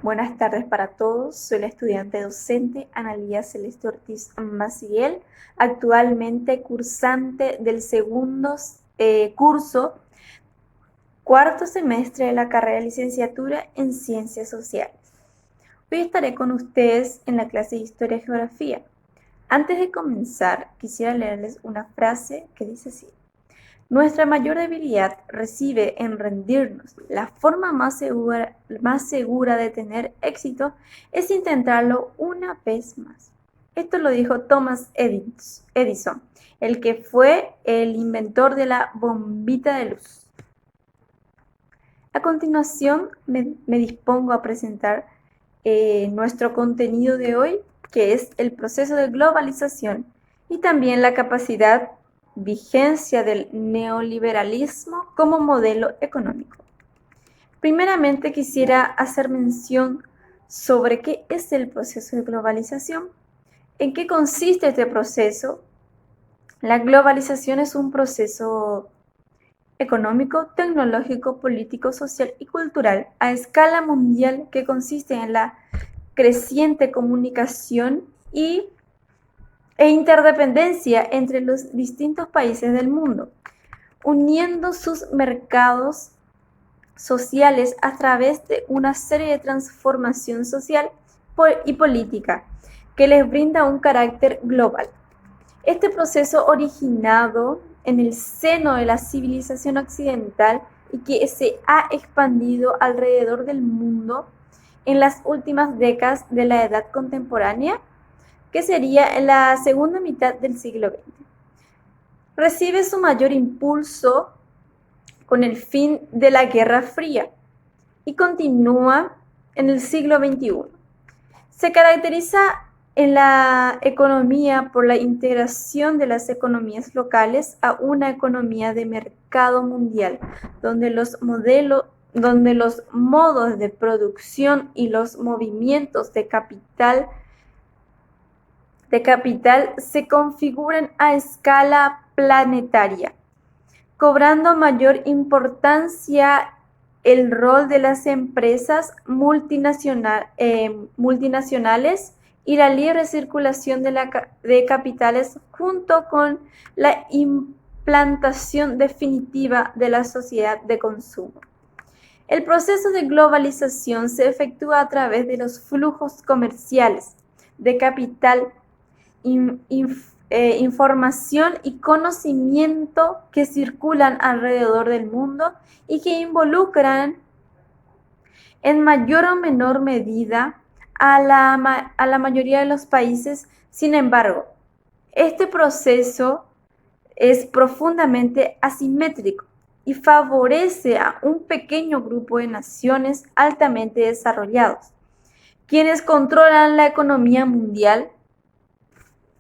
Buenas tardes para todos. Soy la estudiante docente Analía Celeste Ortiz Maciel, actualmente cursante del segundo curso, cuarto semestre de la carrera de licenciatura en Ciencias Sociales. Hoy estaré con ustedes en la clase de Historia y Geografía. Antes de comenzar, quisiera leerles una frase que dice así: nuestra mayor debilidad reside en rendirnos. La forma más segura de tener éxito es intentarlo una vez más. Esto lo dijo Thomas Edison, el que fue el inventor de la bombita de luz. A continuación, me dispongo a presentar nuestro contenido de hoy, que es el proceso de globalización y también la vigencia del neoliberalismo como modelo económico. Primeramente quisiera hacer mención sobre qué es el proceso de globalización. ¿En qué consiste este proceso? La globalización es un proceso económico, tecnológico, político, social y cultural a escala mundial que consiste en la creciente comunicación e interdependencia entre los distintos países del mundo, uniendo sus mercados sociales a través de una serie de transformación social y política que les brinda un carácter global. Este proceso originado en el seno de la civilización occidental y que se ha expandido alrededor del mundo en las últimas décadas de la edad contemporánea, que sería en la segunda mitad del siglo XX. Recibe su mayor impulso con el fin de la Guerra Fría y continúa en el siglo XXI. Se caracteriza en la economía por la integración de las economías locales a una economía de mercado mundial, donde los modos de producción y los movimientos de capital se configuran a escala planetaria, cobrando mayor importancia el rol de las empresas multinacionales y la libre circulación de capitales junto con la implantación definitiva de la sociedad de consumo. El proceso de globalización se efectúa a través de los flujos comerciales de capital, información y conocimiento que circulan alrededor del mundo y que involucran en mayor o menor medida a la mayoría de los países. Sin embargo, este proceso es profundamente asimétrico y favorece a un pequeño grupo de naciones altamente desarrollados, quienes controlan la economía mundial,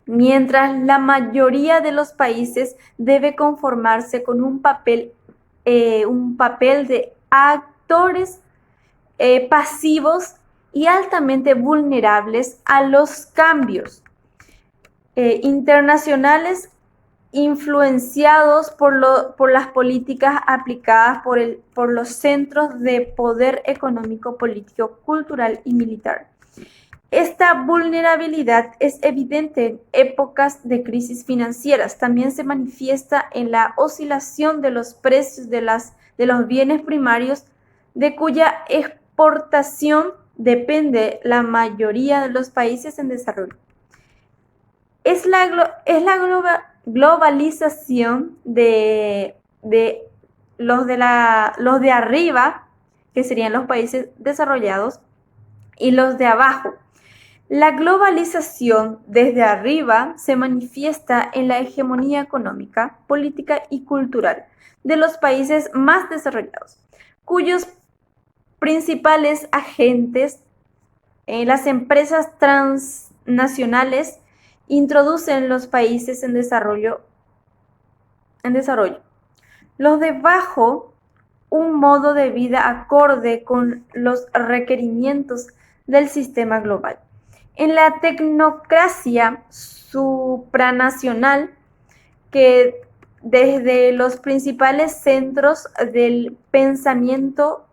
mientras la mayoría de los países debe conformarse con un papel de actores pasivos y altamente vulnerables a los cambios internacionales influenciados por las políticas aplicadas por los centros de poder económico, político, cultural y militar. Esta vulnerabilidad es evidente en épocas de crisis financieras. También se manifiesta en la oscilación de los precios de los bienes primarios, de cuya exportación depende la mayoría de los países en desarrollo. Es la globalización de los de arriba, que serían los países desarrollados, y los de abajo. La globalización desde arriba se manifiesta en la hegemonía económica, política y cultural de los países más desarrollados, cuyos principales agentes, las empresas transnacionales, introducen los países en desarrollo. Los de abajo, un modo de vida acorde con los requerimientos del sistema global. En la tecnocracia supranacional, que desde los principales centros del pensamiento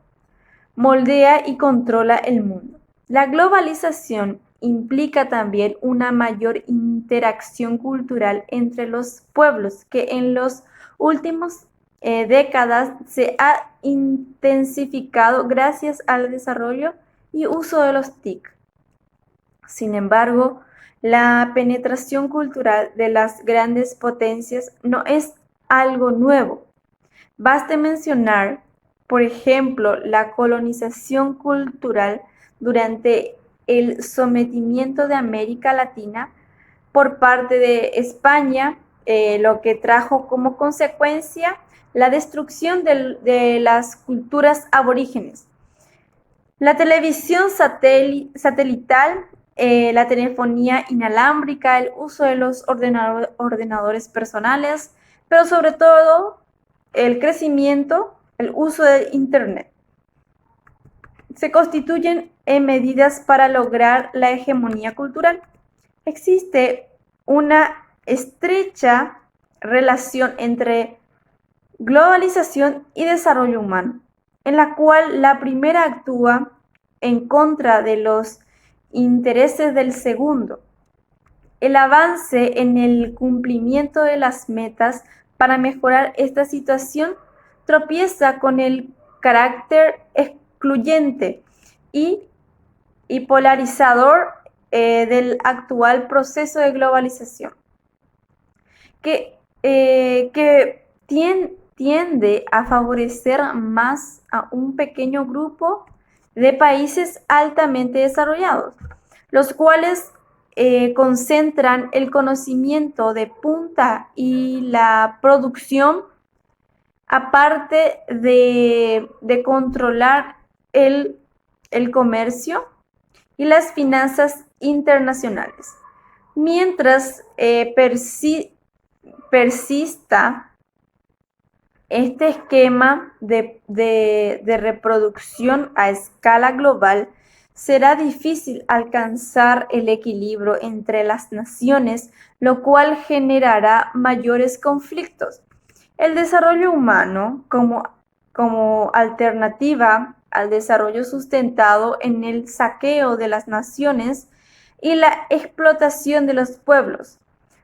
moldea y controla el mundo. La globalización implica también una mayor interacción cultural entre los pueblos, que en los últimos décadas se ha intensificado gracias al desarrollo y uso de los TIC. Sin embargo, la penetración cultural de las grandes potencias no es algo nuevo. Baste mencionar, por ejemplo, la colonización cultural durante el sometimiento de América Latina por parte de España, lo que trajo como consecuencia la destrucción de las culturas aborígenes. La televisión satelital, la telefonía inalámbrica, el uso de los ordenadores personales, pero sobre todo el crecimiento, el uso de Internet. Se constituyen en medidas para lograr la hegemonía cultural. Existe una estrecha relación entre globalización y desarrollo humano, en la cual la primera actúa en contra de los intereses del segundo. El avance en el cumplimiento de las metas para mejorar esta situación tropieza con el carácter excluyente y polarizador del actual proceso de globalización, que tiende a favorecer más a un pequeño grupo de países altamente desarrollados, los cuales concentran el conocimiento de punta y la producción, aparte de controlar el comercio y las finanzas internacionales. Mientras persista este esquema de reproducción a escala global, será difícil alcanzar el equilibrio entre las naciones, lo cual generará mayores conflictos. El desarrollo humano como alternativa al desarrollo sustentado en el saqueo de las naciones y la explotación de los pueblos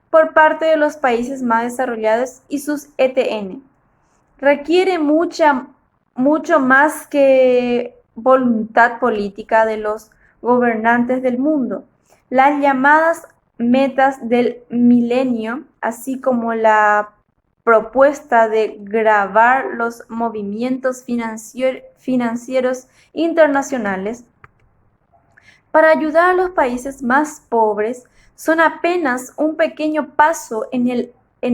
por parte de los países más desarrollados y sus ETN. Requiere mucho más que voluntad política de los gobernantes del mundo. Las llamadas metas del milenio, así como la propuesta de grabar los movimientos financieros internacionales para ayudar a los países más pobres, son apenas un pequeño paso en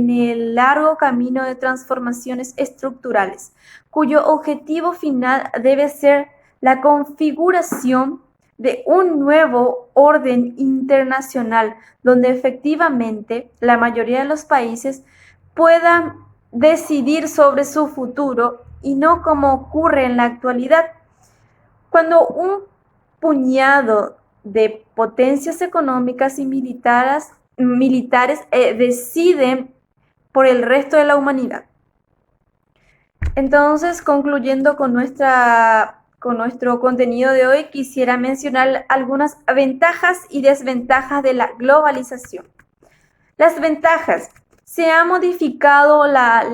el largo camino de transformaciones estructurales, cuyo objetivo final debe ser la configuración de un nuevo orden internacional donde efectivamente la mayoría de los países puedan decidir sobre su futuro y no como ocurre en la actualidad, cuando un puñado de potencias económicas y militares deciden por el resto de la humanidad. Entonces, concluyendo con nuestro contenido de hoy, quisiera mencionar algunas ventajas y desventajas de la globalización. Las ventajas. Se ha modificado la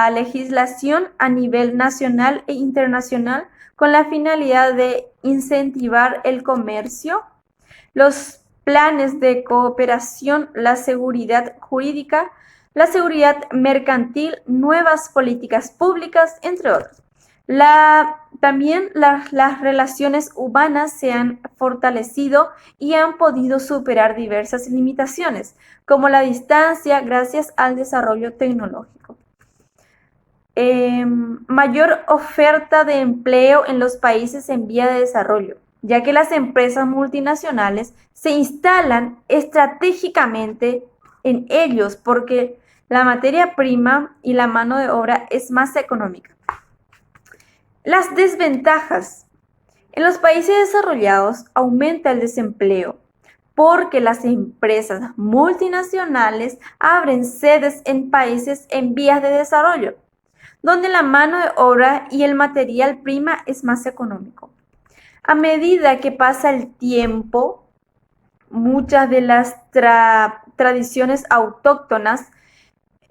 legislación a nivel nacional e internacional con la finalidad de incentivar el comercio, los planes de cooperación, la seguridad jurídica, la seguridad mercantil, nuevas políticas públicas, entre otros. También las relaciones humanas se han fortalecido y han podido superar diversas limitaciones, como la distancia, gracias al desarrollo tecnológico. Mayor oferta de empleo en los países en vía de desarrollo, ya que las empresas multinacionales se instalan estratégicamente en ellos porque la materia prima y la mano de obra es más económica. Las desventajas. En los países desarrollados aumenta el desempleo porque las empresas multinacionales abren sedes en países en vías de desarrollo, donde la mano de obra y el material prima es más económico. A medida que pasa el tiempo, muchas de las tradiciones autóctonas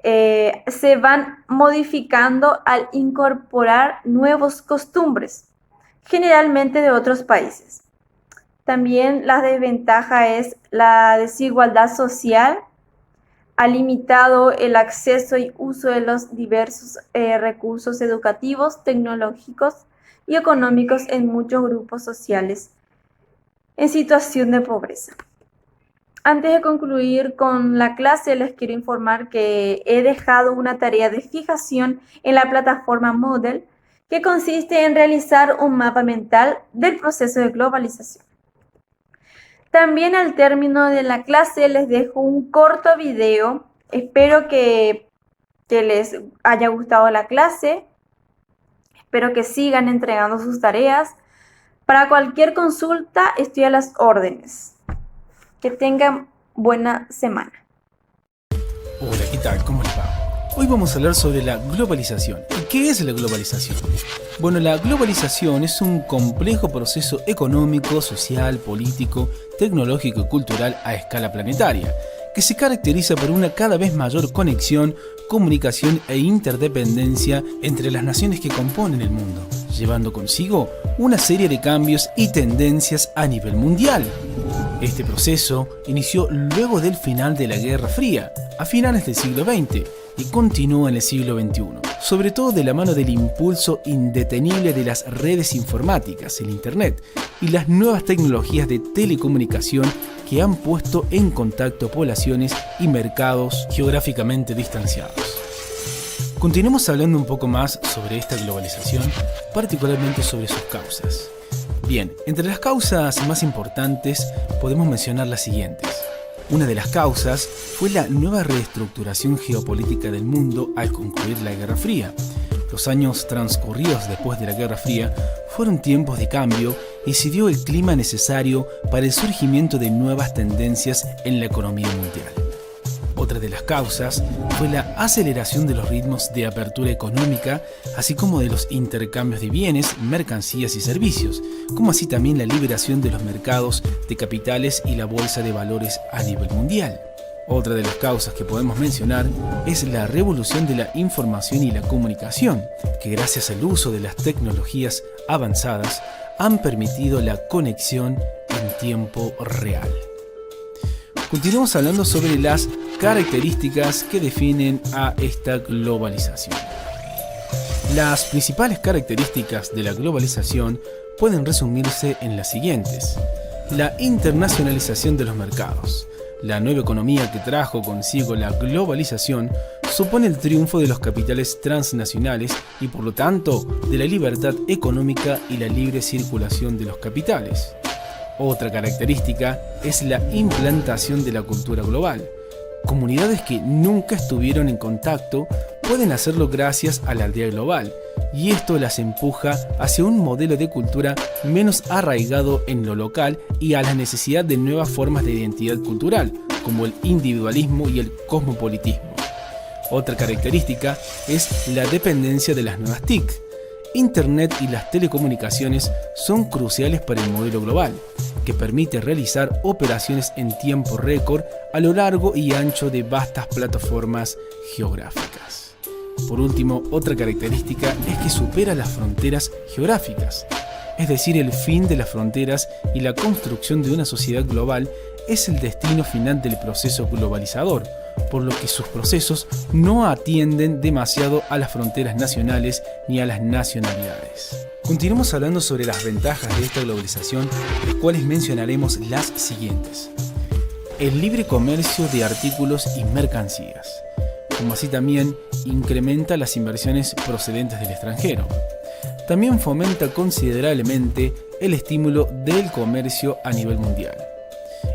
se van modificando al incorporar nuevas costumbres, generalmente de otros países. También la desventaja es la desigualdad social, ha limitado el acceso y uso de los diversos recursos educativos, tecnológicos y económicos en muchos grupos sociales en situación de pobreza. Antes de concluir con la clase, les quiero informar que he dejado una tarea de fijación en la plataforma Moodle que consiste en realizar un mapa mental del proceso de globalización. También al término de la clase les dejo un corto video. Espero que les haya gustado la clase. Espero que sigan entregando sus tareas. Para cualquier consulta estoy a las órdenes. Que tengan buena semana. Hola, ¿qué tal? ¿Cómo les va? Hoy vamos a hablar sobre la globalización. ¿Y qué es la globalización? Bueno, la globalización es un complejo proceso económico, social, político, tecnológico y cultural a escala planetaria, que se caracteriza por una cada vez mayor conexión, comunicación e interdependencia entre las naciones que componen el mundo, llevando consigo una serie de cambios y tendencias a nivel mundial. Este proceso inició luego del final de la Guerra Fría, a finales del siglo XX, y continúa en el siglo XXI, sobre todo de la mano del impulso indetenible de las redes informáticas, el Internet, y las nuevas tecnologías de telecomunicación que han puesto en contacto poblaciones y mercados geográficamente distanciados. Continuemos hablando un poco más sobre esta globalización, particularmente sobre sus causas. Bien, entre las causas más importantes podemos mencionar las siguientes. Una de las causas fue la nueva reestructuración geopolítica del mundo al concluir la Guerra Fría. Los años transcurridos después de la Guerra Fría fueron tiempos de cambio y se dio el clima necesario para el surgimiento de nuevas tendencias en la economía mundial. Otra de las causas fue la aceleración de los ritmos de apertura económica, así como de los intercambios de bienes, mercancías y servicios, como así también la liberación de los mercados de capitales y la bolsa de valores a nivel mundial. Otra de las causas que podemos mencionar es la revolución de la información y la comunicación, que gracias al uso de las tecnologías avanzadas han permitido la conexión en tiempo real. Continuamos hablando sobre las características que definen a esta globalización. Las principales características de la globalización pueden resumirse en las siguientes: la internacionalización de los mercados. La nueva economía que trajo consigo la globalización supone el triunfo de los capitales transnacionales y por lo tanto de la libertad económica y la libre circulación de los capitales. Otra característica es la implantación de la cultura global. Comunidades que nunca estuvieron en contacto pueden hacerlo gracias a la aldea global, y esto las empuja hacia un modelo de cultura menos arraigado en lo local y a la necesidad de nuevas formas de identidad cultural, como el individualismo y el cosmopolitismo. Otra característica es la dependencia de las nuevas TIC. Internet y las telecomunicaciones son cruciales para el modelo global, que permite realizar operaciones en tiempo récord a lo largo y ancho de vastas plataformas geográficas. Por último, otra característica es que supera las fronteras geográficas, es decir, el fin de las fronteras y la construcción de una sociedad global es el destino final del proceso globalizador, por lo que sus procesos no atienden demasiado a las fronteras nacionales ni a las nacionalidades. Continuamos hablando sobre las ventajas de esta globalización, las cuales mencionaremos las siguientes: el libre comercio de artículos y mercancías, como así también incrementa las inversiones procedentes del extranjero. También fomenta considerablemente el estímulo del comercio a nivel mundial.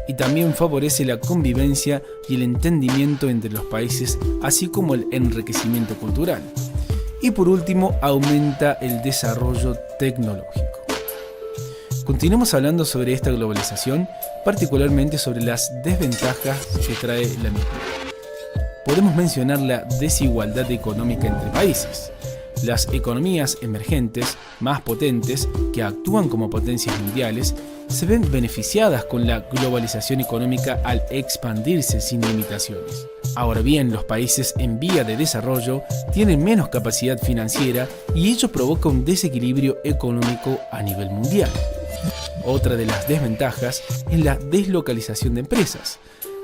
Y también favorece la convivencia y el entendimiento entre los países, así como el enriquecimiento cultural. Y por último, aumenta el desarrollo tecnológico. Continuemos hablando sobre esta globalización, particularmente sobre las desventajas que trae la misma. Podemos mencionar la desigualdad económica entre países. Las economías emergentes, más potentes, que actúan como potencias mundiales, se ven beneficiadas con la globalización económica al expandirse sin limitaciones. Ahora bien, los países en vía de desarrollo tienen menos capacidad financiera y ello provoca un desequilibrio económico a nivel mundial. Otra de las desventajas es la deslocalización de empresas.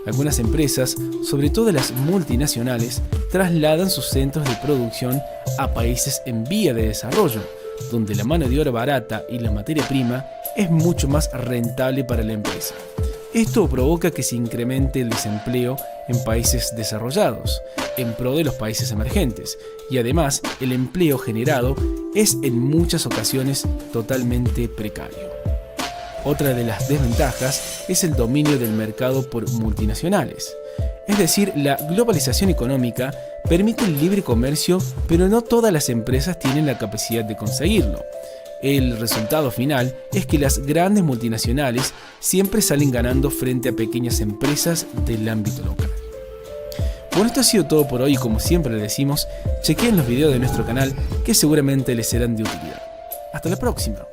Algunas empresas, sobre todo las multinacionales, trasladan sus centros de producción a países en vía de desarrollo, donde la mano de obra barata y la materia prima es mucho más rentable para la empresa. Esto provoca que se incremente el desempleo en países desarrollados, en pro de los países emergentes, y además el empleo generado es en muchas ocasiones totalmente precario. Otra de las desventajas es el dominio del mercado por multinacionales. Es decir, la globalización económica permite el libre comercio, pero no todas las empresas tienen la capacidad de conseguirlo. El resultado final es que las grandes multinacionales siempre salen ganando frente a pequeñas empresas del ámbito local. Bueno, esto ha sido todo por hoy y como siempre les decimos, chequeen los videos de nuestro canal que seguramente les serán de utilidad. Hasta la próxima.